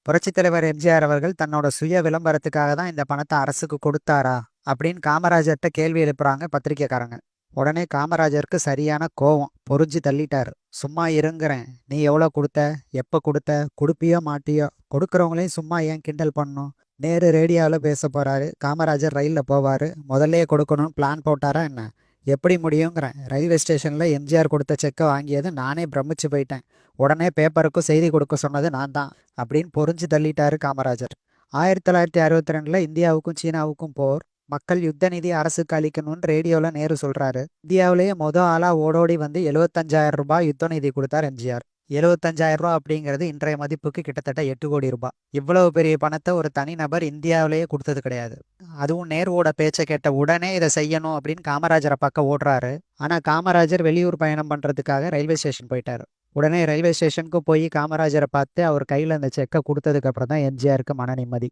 புரட்சித் தலைவர் எம்ஜிஆர் அவர்கள் தன்னோட சுய விளம்பரத்துக்காக தான் இந்த பணத்தை அரசுக்கு கொடுத்தாரா அப்படின்னு காமராஜர்கிட்ட கேள்வி எழுப்புறாங்க பத்திரிக்கைக்காரங்க. உடனே காமராஜருக்கு சரியான கோவம், பொறிஞ்சு தள்ளிட்டாரு. சும்மா இருங்கிறேன், நீ எவ்வளோ கொடுத்த, எப்போ கொடுத்த, கொடுப்பியோ மாட்டியோ, கொடுக்குறவங்களையும் சும்மா ஏன் கிண்டல் பண்ணணும். நேரு ரேடியோவில் பேச போறாரு, காமராஜர் ரயிலில் போவார். முதல்லே கொடுக்கணும்னு பிளான் போட்டாரா என்ன? எப்படி முடியுங்கிறேன். ரயில்வே ஸ்டேஷனில் எம்ஜிஆர் கொடுத்த செக்கை வாங்கியது நானே பிரமிச்சு போயிட்டேன். உடனே பேப்பருக்கும் செய்தி கொடுக்க சொன்னது நான் தான் அப்படின்னு பொறிஞ்சு தள்ளிட்டாரு காமராஜர். 1962 இந்தியாவுக்கும் சீனாவுக்கும் போர். மக்கள் யுத்த நிதி அரசுக்கு அளிக்கணும்னு ரேடியோவில் நேரு சொல்றாரு. இந்தியாவிலேயே ஆளா ஓடோடி வந்து 75,000 ரூபாய் யுத்த நிதி கொடுத்தார் எம்ஜிஆர். 75,000 ரூபாய் அப்படிங்கிறது இன்றைய மதிப்புக்கு கிட்டத்தட்ட 8 கோடி ரூபாய். இவ்வளவு பெரிய பணத்தை ஒரு தனிநபர் இந்தியாவிலேயே கொடுத்தது கிடையாது. அதுவும் நேருவோட பேச்சை கேட்ட உடனே இதை செய்யணும் அப்படின்னு காமராஜரை பக்கம் ஓடுறாரு. ஆனால் காமராஜர் வெளியூர் பயணம் பண்ணுறதுக்காக ரயில்வே ஸ்டேஷன் போயிட்டாரு. உடனே ரயில்வே ஸ்டேஷனுக்கு போய் காமராஜரை பார்த்து அவர் கையில் அந்த செக்கை கொடுத்ததுக்கு அப்புறம் தான் எம்ஜிஆருக்கு மன நிம்மதி.